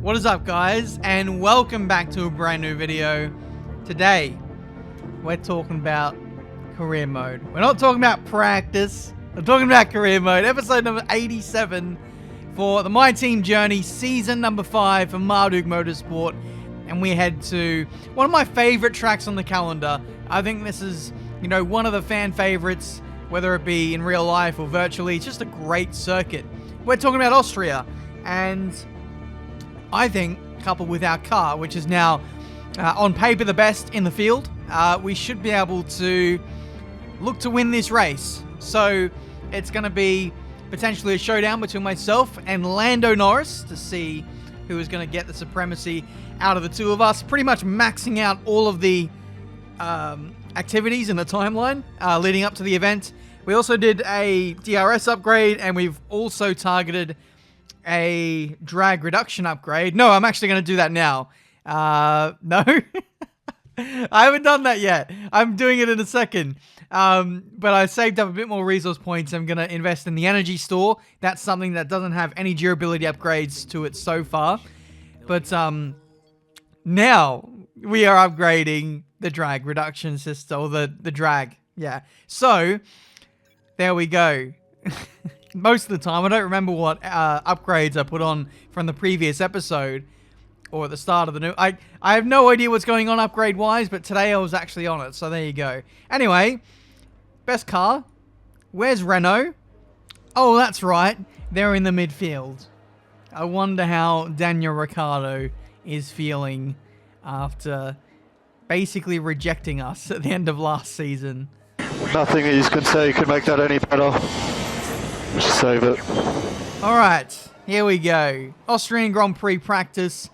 What is up, guys, and welcome back to a brand new video. Today we're talking about career mode. We're not talking about practice, we're talking about career mode. Episode number 87 for the My Team Journey, season number 5 for Marduk Motorsport. And we head to one of my favorite tracks on the calendar. I think this is, you know, one of the fan favorites, whether it be in real life or virtually. It's just a great circuit. We're talking about Austria, and I think, coupled with our car, which is now on paper the best in the field, we should be able to look to win this race. So it's going to be potentially a showdown between myself and Lando Norris to see who is going to get the supremacy out of the two of us, pretty much maxing out all of the activities in the timeline leading up to the event. We also did a DRS upgrade, and we've also targeted a drag reduction upgrade. No, I'm actually going to do that now. No, I haven't done that yet. I'm doing it in a second. But I saved up a bit more resource points. I'm going to invest in the energy store. That's something that doesn't have any durability upgrades to it so far. But now we are upgrading the drag reduction system, or the drag. Yeah. So there we go. Most of the time, I don't remember what upgrades I put on from the previous episode or at the start of the new. I have no idea what's going on upgrade-wise, but today I was actually on it, so there you go. Anyway, best car. Where's Renault? Oh, that's right. They're in the midfield. I wonder how Daniel Ricciardo is feeling after basically rejecting us at the end of last season. Nothing you can say could make that any better. Just save it. Alright, here we go. Austrian Grand Prix practice.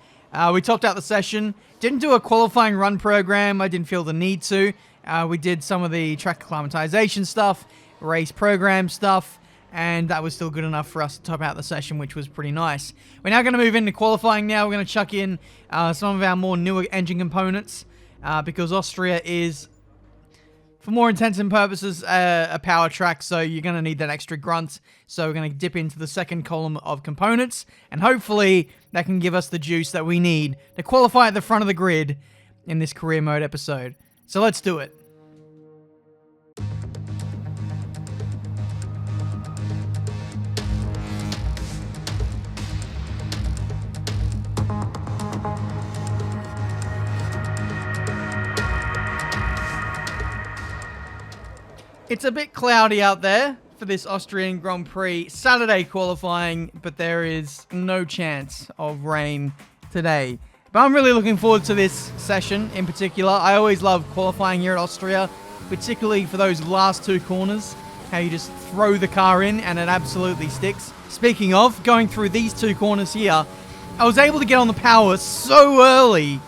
We topped out the session. Didn't do a qualifying run program. I didn't feel the need to. We did some of the track acclimatization stuff, race program stuff, and that was still good enough for us to top out the session, which was pretty nice. We're now going to move into qualifying now. We're going to chuck in some of our more newer engine components because Austria is, for more intents and purposes, a power track, so you're going to need that extra grunt. So we're going to dip into the second column of components, and hopefully that can give us the juice that we need to qualify at the front of the grid in this career mode episode. So let's do it. It's a bit cloudy out there for this Austrian Grand Prix Saturday qualifying, but there is no chance of rain today. But I'm really looking forward to this session in particular. I always love qualifying here at Austria, particularly for those last two corners, how you just throw the car in and it absolutely sticks. Speaking of, going through these two corners here, I was able to get on the power so early,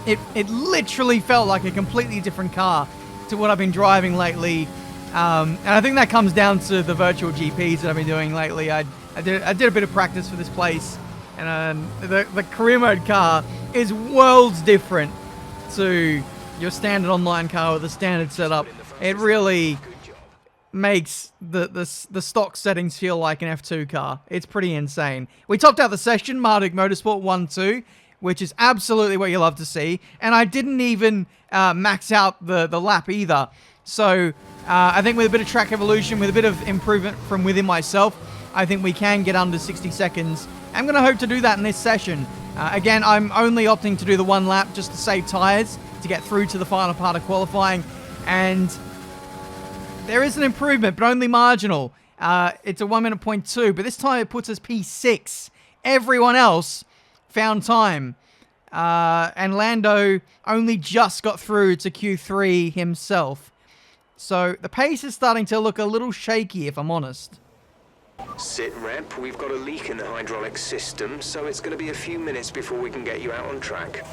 it literally felt like a completely different car to what I've been driving lately. And I think that comes down to the virtual GPs that I've been doing lately. I did a bit of practice for this place, and the career mode car is worlds different to your standard online car with the standard setup. It really makes the stock settings feel like an F2 car. It's pretty insane. We topped out the session, Marduk Motorsport 1-2, which is absolutely what you love to see. And I didn't even max out the lap either. So I think with a bit of track evolution, with a bit of improvement from within myself, I think we can get under 60 seconds. I'm going to hope to do that in this session. Again, I'm only opting to do the one lap just to save tyres, to get through to the final part of qualifying. And there is an improvement, but only marginal. It's a 1:02, but this time it puts us P6. Everyone else found time. And Lando only just got through to Q3 himself. So the pace is starting to look a little shaky, if I'm honest. Sit rep, we've got a leak in the hydraulic system, so it's going to be a few minutes before we can get you out on track.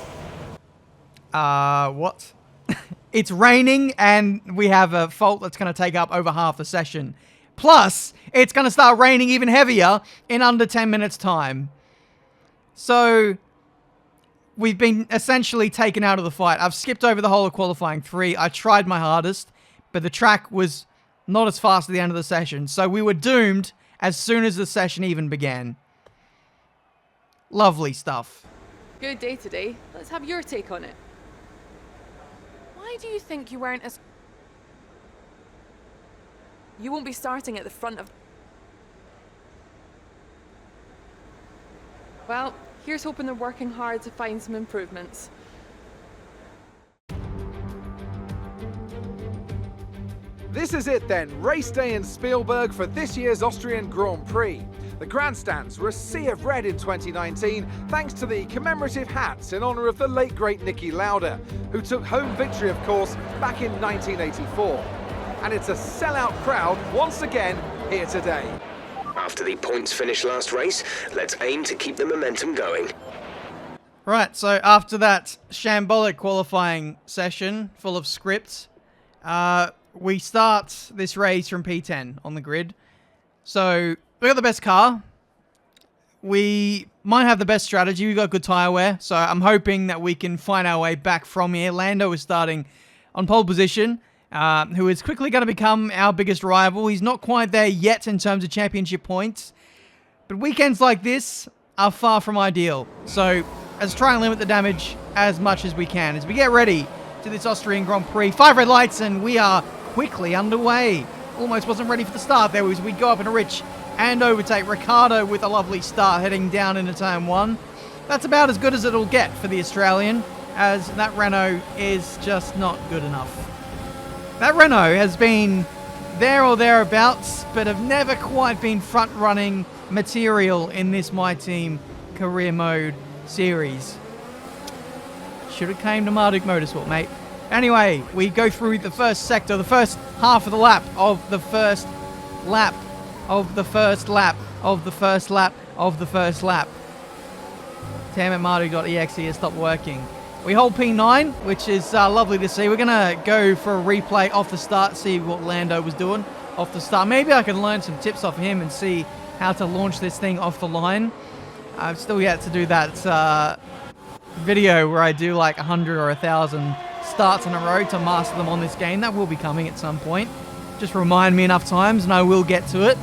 What? It's raining, and we have a fault that's going to take up over half the session. Plus, it's going to start raining even heavier in under 10 minutes' time. So we've been essentially taken out of the fight. I've skipped over the whole of qualifying 3. I tried my hardest, but the track was not as fast at the end of the session. So we were doomed as soon as the session even began. Lovely stuff. Good day today. Let's have your take on it. Why do you think you weren't as... You won't be starting at the front of... Well, here's hoping they're working hard to find some improvements. This is it then, race day in Spielberg for this year's Austrian Grand Prix. The grandstands were a sea of red in 2019 thanks to the commemorative hats in honour of the late great Niki Lauda, who took home victory of course back in 1984. And it's a sellout crowd once again here today. After the points finish last race, let's aim to keep the momentum going. Right, so after that shambolic qualifying session full of scripts, we start this race from P10 on the grid. So we got the best car. We might have the best strategy. We got good tyre wear. So I'm hoping that we can find our way back from here. Lando is starting on pole position, who is quickly going to become our biggest rival. He's not quite there yet in terms of championship points. But weekends like this are far from ideal. So let's try and limit the damage as much as we can. As we get ready to this Austrian Grand Prix. 5 red lights and we are quickly underway. Almost wasn't ready for the start there as we go up in a rich and overtake. Ricardo with a lovely start heading down into turn 1. That's about as good as it'll get for the Australian, as that Renault is just not good enough. That Renault has been there or thereabouts, but have never quite been front-running material in this My Team career mode series. Should have came to Marduk Motorsport, mate. Anyway, we go through the first sector, the first half of the lap of the first lap of the first lap of the first lap of the first lap. Tiametmarduk.exe has stopped working. We hold P9, which is lovely to see. We're going to go for a replay off the start, see what Lando was doing off the start. Maybe I can learn some tips off him and see how to launch this thing off the line. I've still yet to do that video where I do like 100 or 1,000 starts in a row to master them on this game. That will be coming at some point. Just remind me enough times and I will get to it.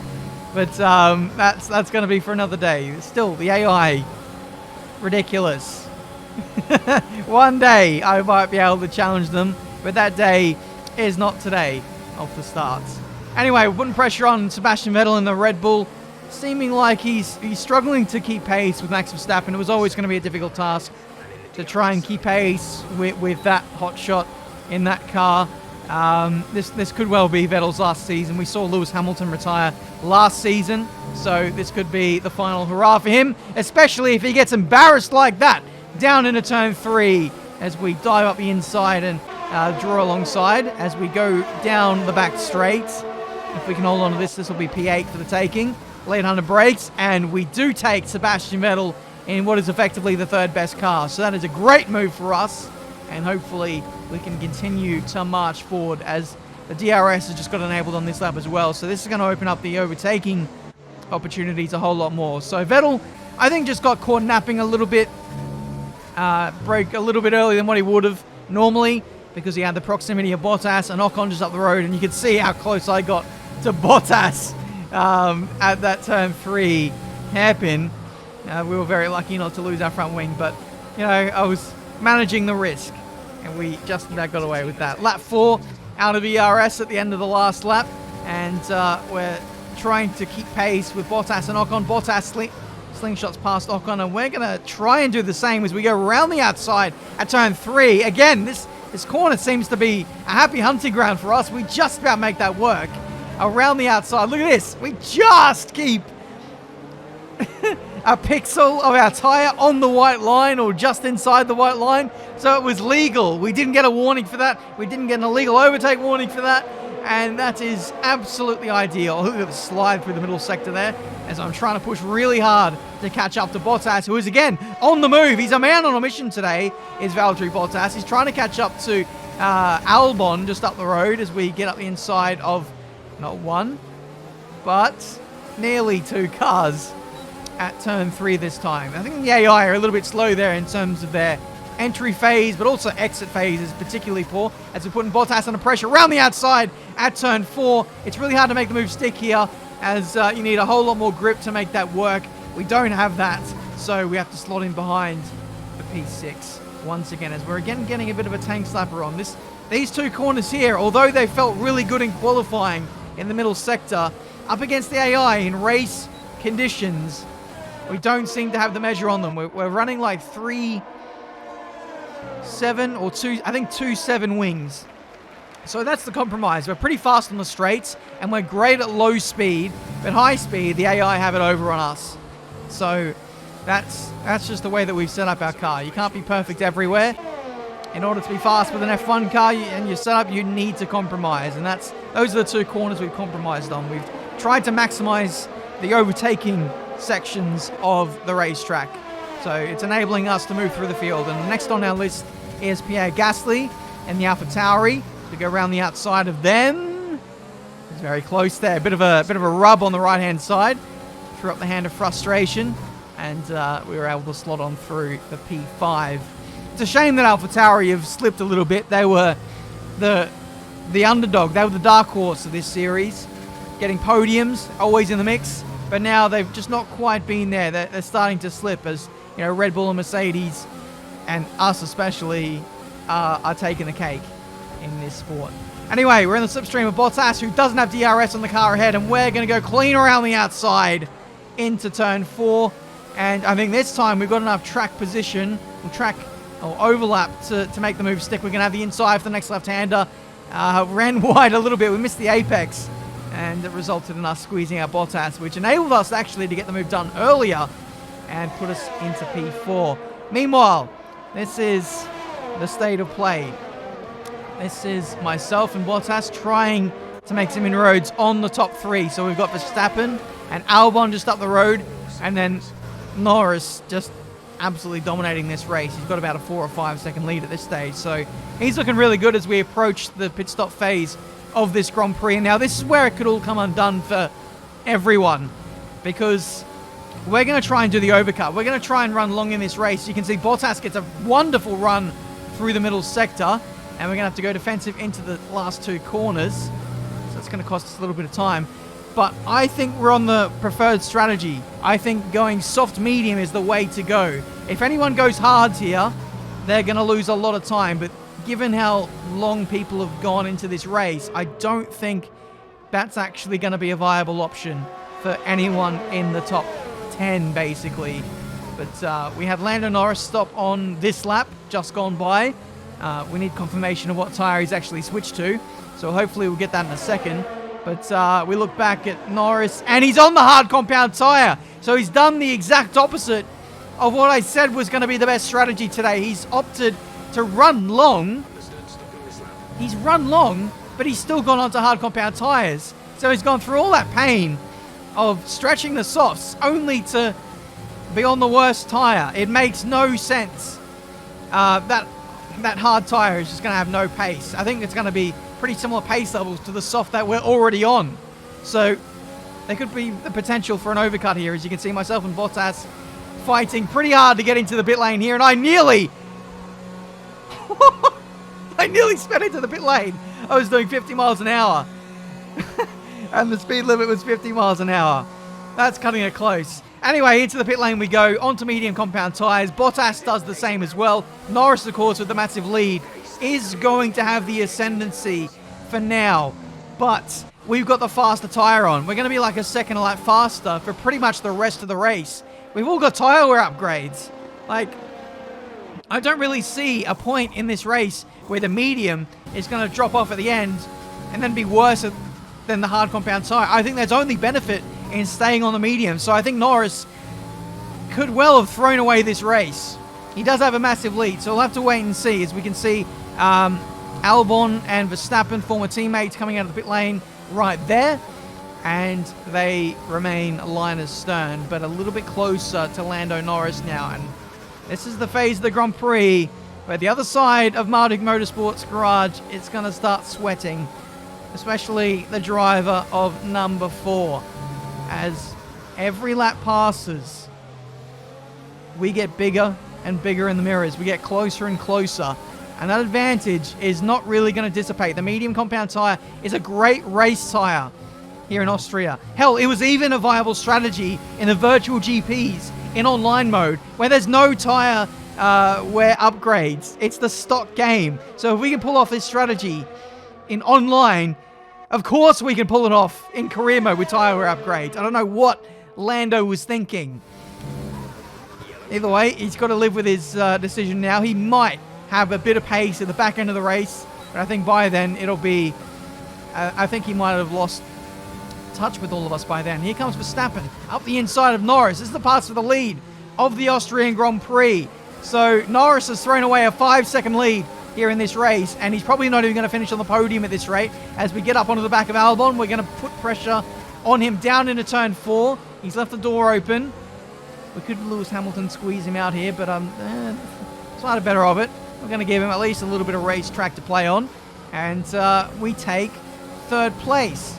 But that's going to be for another day. Still, the AI, ridiculous. One day I might be able to challenge them, but that day is not today off the start. Anyway, we're putting pressure on Sebastian Vettel in the Red Bull, seeming like he's struggling to keep pace with Max Verstappen. It was always going to be a difficult task to try and keep pace with that hot shot in that car. This could well be Vettel's last season. We saw Lewis Hamilton retire last season, so this could be the final hurrah for him, especially if he gets embarrassed like that down into turn 3 as we dive up the inside and draw alongside as we go down the back straight. If we can hold on to this will be P8 for the taking. Late under brakes, and we do take Sebastian Vettel in what is effectively the 3rd best car. So that is a great move for us, and hopefully we can continue to march forward as the DRS has just got enabled on this lap as well. So this is going to open up the overtaking opportunities a whole lot more. So Vettel, I think, just got caught napping a little bit, broke a little bit earlier than what he would have normally because he had the proximity of Bottas and Ocon just up the road, and you can see how close I got to Bottas at that turn 3 hairpin. We were very lucky not to lose our front wing, but, you know, I was managing the risk, and we just about got away with that. Lap 4 out of ERS at the end of the last lap, and we're trying to keep pace with Bottas and Ocon. Bottas slingshots past Ocon, and we're going to try and do the same as we go around the outside at turn 3. Again, this corner seems to be a happy hunting ground for us. We just about make that work around the outside. Look at this. We just keep a pixel of our tyre on the white line or just inside the white line. So it was legal. We didn't get a warning for that. We didn't get an illegal overtake warning for that. And that is absolutely ideal. Look at the slide through the middle sector there as I'm trying to push really hard to catch up to Bottas, who is again on the move. He's a man on a mission today, is Valtteri Bottas. He's trying to catch up to Albon just up the road as we get up the inside of not one, but nearly 2 cars at turn 3 this time. I think the AI are a little bit slow there in terms of their entry phase, but also exit phase is particularly poor as we're putting Bottas under pressure around the outside at turn 4. It's really hard to make the move stick here as you need a whole lot more grip to make that work. We don't have that, so we have to slot in behind the P6 once again, as we're again getting a bit of a tank slapper on. These two corners here, although they felt really good in qualifying in the middle sector, up against the AI in race conditions, we don't seem to have the measure on them. We're running like 3.7 or 2.7 wings. So that's the compromise. We're pretty fast on the straights, and we're great at low speed, but high speed, the AI have it over on us. So that's just the way that we've set up our car. You can't be perfect everywhere. In order to be fast with an F1 car and your setup, you need to compromise, and those are the two corners we've compromised on. We've tried to maximize the overtaking sections of the racetrack, so it's enabling us to move through the field. And next on our list is Pierre Gasly and the AlphaTauri to go around the outside of them. It's very close there. A bit of a rub on the right hand side. Threw up the hand of frustration, and we were able to slot on through the P5. It's a shame that AlphaTauri have slipped a little bit. They were the underdog. They were the dark horse of this series, getting podiums, always in the mix. But now they've just not quite been there. They're starting to slip, as you know, Red Bull and Mercedes, and us especially, are taking the cake in this sport. Anyway, we're in the slipstream of Bottas, who doesn't have DRS on the car ahead, and we're going to go clean around the outside into turn 4. And I think this time we've got enough track position, or overlap to make the move stick. We're going to have the inside for the next left-hander. Ran wide a little bit. We missed the apex, and it resulted in us squeezing out Bottas, which enabled us actually to get the move done earlier and put us into P4. Meanwhile, this is the state of play. This is myself and Bottas trying to make some inroads on the top 3. So we've got Verstappen and Albon just up the road, and then Norris just absolutely dominating this race. He's got about a 4 or 5 second lead at this stage, so he's looking really good as we approach the pit stop phase of this Grand Prix. And now this is where it could all come undone for everyone, because we're going to try and do the overcut. We're going to try and run long in this race. You can see Bottas gets a wonderful run through the middle sector, and we're going to have to go defensive into the last 2 corners, so it's going to cost us a little bit of time. But I think we're on the preferred strategy. I think going soft medium is the way to go. If anyone goes hard here, they're going to lose a lot of time. But given how long people have gone into this race, I don't think that's actually going to be a viable option for anyone in the top 10, basically. But we had Lando Norris stop on this lap, just gone by. We need confirmation of what tyre he's actually switched to, so hopefully we'll get that in a second. But we look back at Norris, and he's on the hard compound tyre. So he's done the exact opposite of what I said was going to be the best strategy today. He's opted to run long. He's run long, but he's still gone onto hard compound tyres. So he's gone through all that pain of stretching the softs only to be on the worst tyre. It makes no sense. That hard tyre is just going to have no pace. I think it's going to be pretty similar pace levels to the soft that we're already on. So there could be the potential for an overcut here. As you can see, myself and Bottas fighting pretty hard to get into the pit lane here, and I nearly sped into the pit lane. I was doing 50 miles an hour and the speed limit was 50 miles an hour. That's cutting it close. Anyway, into the pit lane we go, onto medium compound tyres. Bottas does the same as well. Norris, of course, with the massive lead, is going to have the ascendancy for now, but we've got the faster tyre on. We're going to be like a second a lap faster for pretty much the rest of the race. We've all got tyre wear upgrades. Like, I don't really see a point in this race where the medium is going to drop off at the end and then be worse than the hard compound tyre. I think there's only benefit in staying on the medium, so I think Norris could well have thrown away this race. He does have a massive lead, so we'll have to wait and see. As we can see, Albon and Verstappen, former teammates, coming out of the pit lane right there, and they remain line as stern, but a little bit closer to Lando Norris now. And this is the phase of the Grand Prix where the other side of Marduk Motorsports Garage, it's going to start sweating, especially the driver of number 4. As every lap passes, we get bigger and bigger in the mirrors. We get closer and closer, and that advantage is not really going to dissipate. The medium compound tyre is a great race tyre here in Austria. Hell, it was even a viable strategy in the virtual GPs in online mode, where there's no tyre where upgrades. It's the stock game. So if we can pull off this strategy in online, of course we can pull it off in career mode with tire wear upgrades. I don't know what Lando was thinking. Either way, he's got to live with his decision now. He might have a bit of pace at the back end of the race, but I think by then it'll be... I think he might have lost touch with all of us by then. Here comes Verstappen up the inside of Norris. This is the pass for the lead of the Austrian Grand Prix. So Norris has thrown away a 5-second lead here in this race, and he's probably not even going to finish on the podium at this rate. As we get up onto the back of Albon, we're going to put pressure on him down into turn 4. He's left the door open. We could Lewis Hamilton squeeze him out here, but it's not a better of it. We're going to give him at least a little bit of racetrack to play on, and we take 3rd place.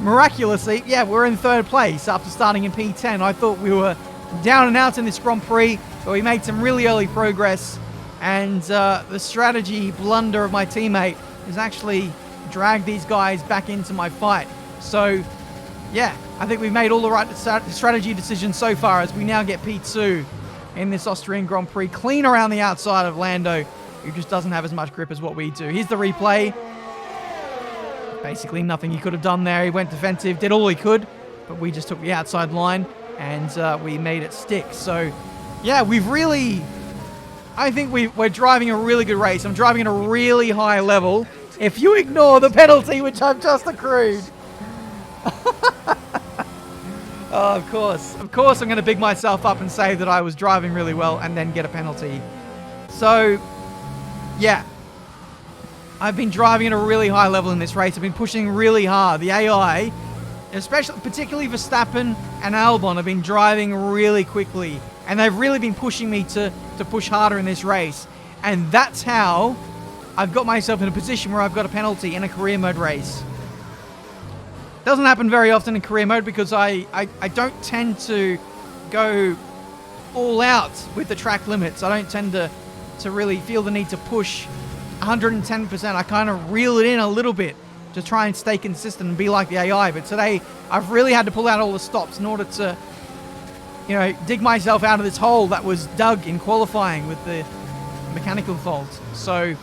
Miraculously, yeah, we're in 3rd place after starting in P10. I thought we were down and out in this Grand Prix, but we made some really early progress, and the strategy blunder of my teammate has actually dragged these guys back into my fight. So, yeah, I think we've made all the right strategy decisions so far, as we now get P2 in this Austrian Grand Prix, clean around the outside of Lando, who just doesn't have as much grip as what we do. Here's the replay. Basically nothing he could have done there. He went defensive, did all he could, but we just took the outside line, and we made it stick. So, yeah, I think we're driving a really good race. I'm driving at a really high level, if you ignore the penalty which I've just accrued. Oh, of course I'm going to big myself up and say that I was driving really well and then get a penalty. So, yeah, I've been driving at a really high level in this race. I've been pushing really hard. The AI, particularly Verstappen and Albon, have been driving really quickly, and they've really been pushing me to push harder in this race. And that's how I've got myself in a position where I've got a penalty in a career mode race. Doesn't happen very often in career mode because I don't tend to go all out with the track limits. I don't tend to really feel the need to push 110%. I kind of reel it in a little bit to try and stay consistent and be like the AI. But today, I've really had to pull out all the stops in order to, dig myself out of this hole that was dug in qualifying with the mechanical fault. So,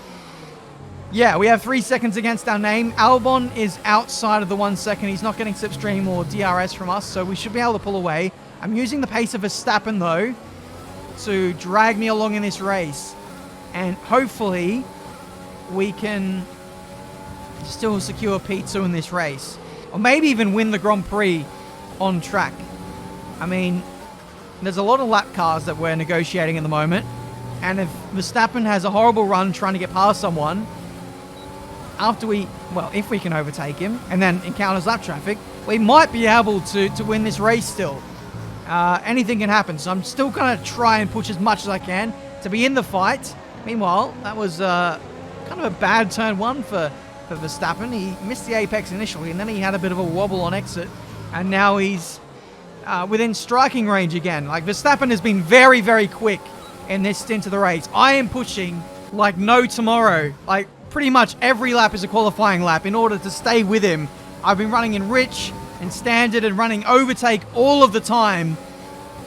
yeah, we have 3 seconds against our name. Albon is outside of the 1 second. He's not getting slipstream or DRS from us, so we should be able to pull away. I'm using the pace of Verstappen, though, to drag me along in this race. And hopefully, we can still secure P2 in this race. Or maybe even win the Grand Prix on track. I mean, there's a lot of lap cars that we're negotiating at the moment. And if Verstappen has a horrible run trying to get past someone, if we can overtake him and then encounters lap traffic, we might be able to win this race still. Anything can happen, so I'm still going to try and push as much as I can to be in the fight. Meanwhile, that was kind of a bad turn 1 for Verstappen. He missed the apex initially, and then he had a bit of a wobble on exit, and now he's within striking range again. Like, Verstappen has been very, very quick in this stint of the race. I am pushing like no tomorrow. Like, pretty much every lap is a qualifying lap in order to stay with him. I've been running in rich and standard and running overtake all of the time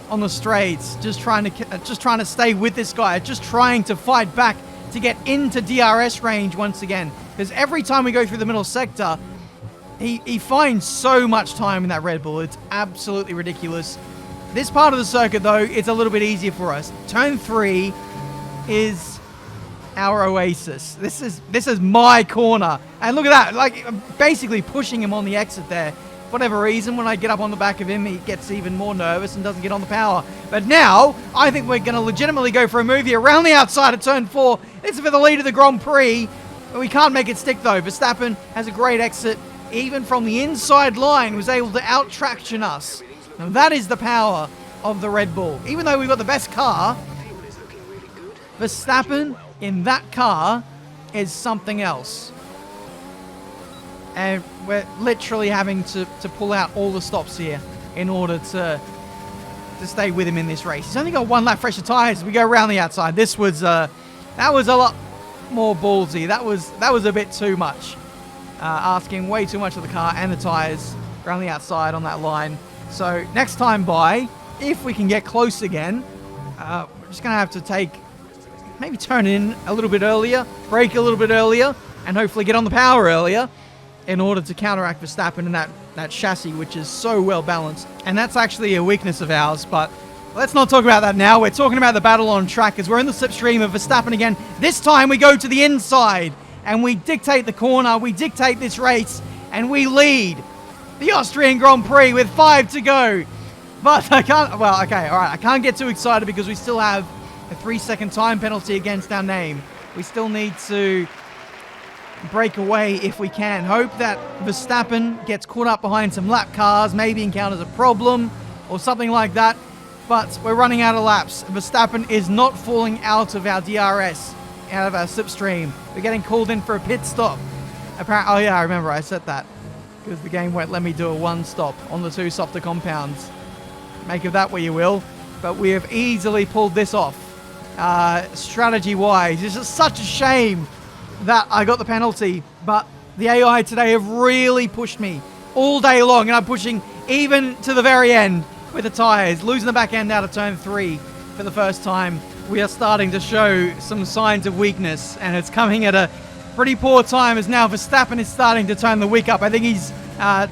on the straights, just trying to stay with this guy, just trying to fight back to get into DRS range once again. Because every time we go through the middle sector, he finds so much time in that Red Bull. It's absolutely ridiculous. This part of the circuit, though, it's a little bit easier for us. Turn 3 is our oasis. This is my corner. And look at that. Like, I'm basically pushing him on the exit there. For whatever reason, when I get up on the back of him, he gets even more nervous and doesn't get on the power. But now, I think we're going to legitimately go for a move here around the outside of turn 4. This is for the lead of the Grand Prix. But we can't make it stick, though. Verstappen has a great exit. Even from the inside line, was able to out-traction us. Now, that is the power of the Red Bull. Even though we've got the best car, Verstappen in that car is something else. And we're literally having to pull out all the stops here in order to stay with him in this race. He's only got 1 lap fresh of tyres. We go around the outside. That was a lot more ballsy. That was a bit too much. Asking way too much of the car and the tyres around the outside on that line. So next time by, if we can get close again, we're just going to have to maybe turn in a little bit earlier, brake a little bit earlier, and hopefully get on the power earlier in order to counteract Verstappen and that chassis, which is so well balanced. And that's actually a weakness of ours, but let's not talk about that now. We're talking about the battle on track as we're in the slipstream of Verstappen again. This time we go to the inside and we dictate the corner, we dictate this race, and we lead the Austrian Grand Prix with 5 to go. But I can't, well, okay, all right, I can't get too excited because we still have a 3-second time penalty against our name. We still need to break away if we can. Hope that Verstappen gets caught up behind some lap cars, maybe encounters a problem or something like that. But we're running out of laps. Verstappen is not falling out of our DRS, out of our slipstream. We're getting called in for a pit stop. Apparently, oh yeah, I remember I said that because the game won't let me do a 1 stop on the 2 softer compounds. Make of that what you will. But we have easily pulled this off. Strategy-wise, it's just such a shame that I got the penalty, but the AI today have really pushed me all day long, and I'm pushing even to the very end with the tyres, losing the back end out of turn 3 for the first time. We are starting to show some signs of weakness, and it's coming at a pretty poor time as now Verstappen is starting to turn the wick up. I think he's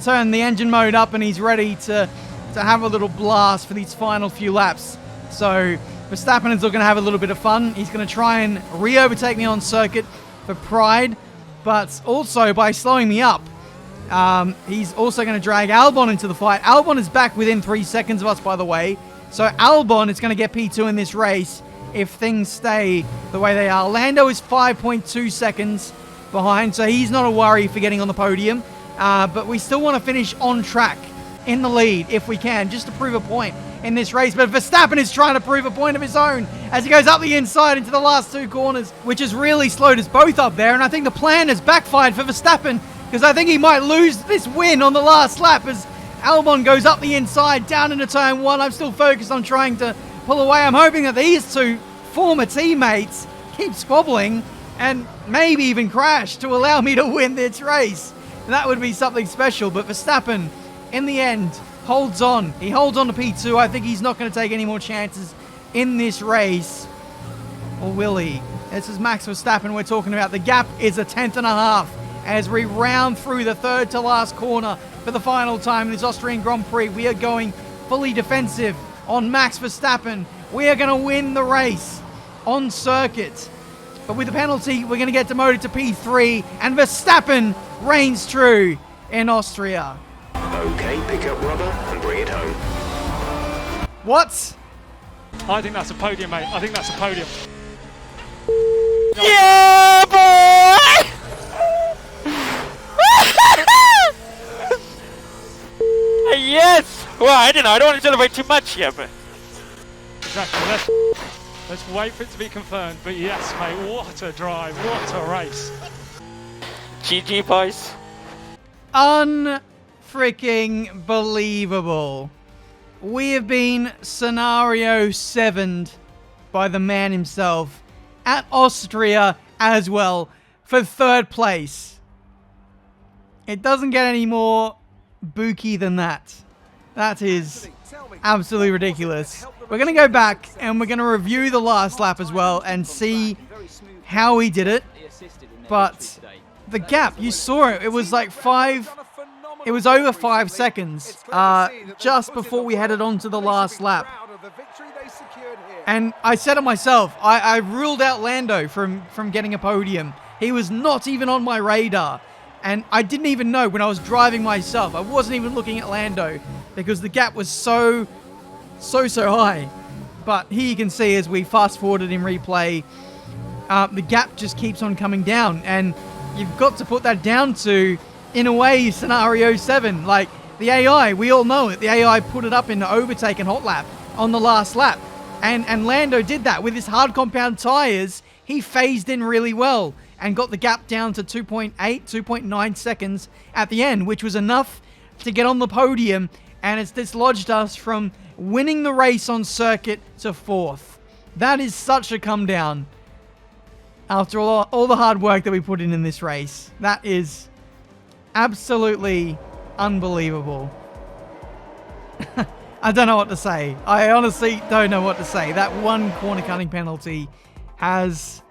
turned the engine mode up and he's ready to have a little blast for these final few laps. So Verstappen is going to have a little bit of fun. He's going to try and re-overtake me on circuit for pride, but also by slowing me up, he's also going to drag Albon into the fight. Albon is back within 3 seconds of us, by the way, so Albon is going to get P2 in this race if things stay the way they are. Lando is 5.2 seconds behind, so he's not a worry for getting on the podium, but we still want to finish on track in the lead if we can, just to prove a point in this race. But Verstappen is trying to prove a point of his own as he goes up the inside into the last 2 corners, which has really slowed us both up there. And I think the plan has backfired for Verstappen because I think he might lose this win on the last lap as Albon goes up the inside down into turn 1. I'm still focused on trying to pull away. I'm hoping that these 2 former teammates keep squabbling and maybe even crash to allow me to win this race. That would be something special. But Verstappen, in the end, holds on. He holds on to P2. I think he's not going to take any more chances in this race. Or will he? This is Max Verstappen we're talking about. The gap is a 10th and a half as we round through the 3rd to last corner for the final time in this Austrian Grand Prix. We are going fully defensive on Max Verstappen. We are going to win the race on circuit. But with the penalty, we're going to get demoted to P3, and Verstappen reigns true in Austria. Okay, pick up rubber and bring it home. What? I think that's a podium, mate. I think that's a podium. Yeah, boy! Yes! Well, I don't know. I don't want to celebrate too much here, but... Exactly. Let's wait for it to be confirmed. But yes, mate, what a drive. What a race. GG, boys. Unfreaking believable. We have been scenario 7'd by the man himself at Austria as well for 3rd place. It doesn't get any more booky than that. That is absolutely ridiculous. We're going to go back and we're going to review the last lap as well and see how he did it. But the gap, you saw it. It was like it was over 5 seconds just before we headed on to the last lap. And I said to myself, I ruled out Lando from getting a podium. He was not even on my radar. And I didn't even know when I was driving myself. I wasn't even looking at Lando because the gap was so high. But here you can see as we fast forwarded in replay, the gap just keeps on coming down. And you've got to put that down to, in a way, scenario 7. Like the AI, we all know it. The AI put it up in the overtake and hot lap on the last lap. And Lando did that with his hard compound tires. He phased in really well and got the gap down to 2.8, 2.9 seconds at the end, which was enough to get on the podium, and it's dislodged us from winning the race on circuit to 4th. That is such a come down after all the hard work that we put in this race. That is absolutely unbelievable. I don't know what to say. I honestly don't know what to say. That one corner cutting penalty has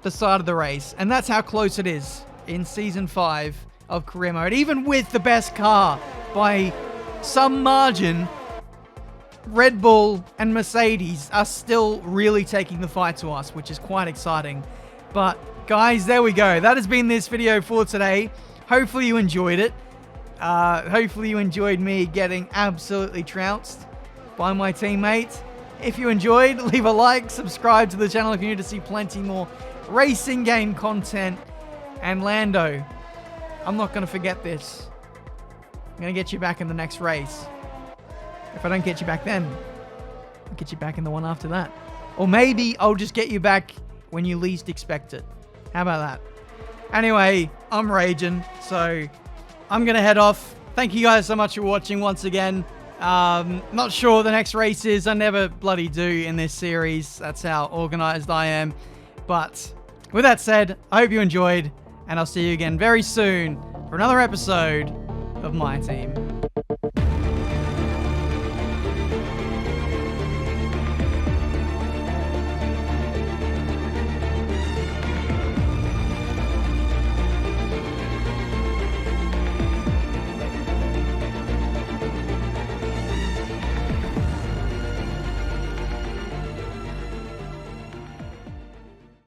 decided the race. And that's how close it is in Season 5 of Career Mode. Even with the best car by some margin, Red Bull and Mercedes are still really taking the fight to us, which is quite exciting. But guys, there we go. That has been this video for today. Hopefully you enjoyed it. Hopefully you enjoyed me getting absolutely trounced by my teammate. If you enjoyed, leave a like, subscribe to the channel if you're new to see plenty more racing game content. And Lando, I'm not going to forget this. I'm going to get you back in the next race. If I don't get you back then, I'll get you back in the one after that. Or maybe I'll just get you back when you least expect it. How about that? Anyway, I'm raging, so I'm going to head off. Thank you guys so much for watching once again. Not sure the next race is. I never bloody do in this series. That's how organized I am. But with that said, I hope you enjoyed, and I'll see you again very soon for another episode of My Team.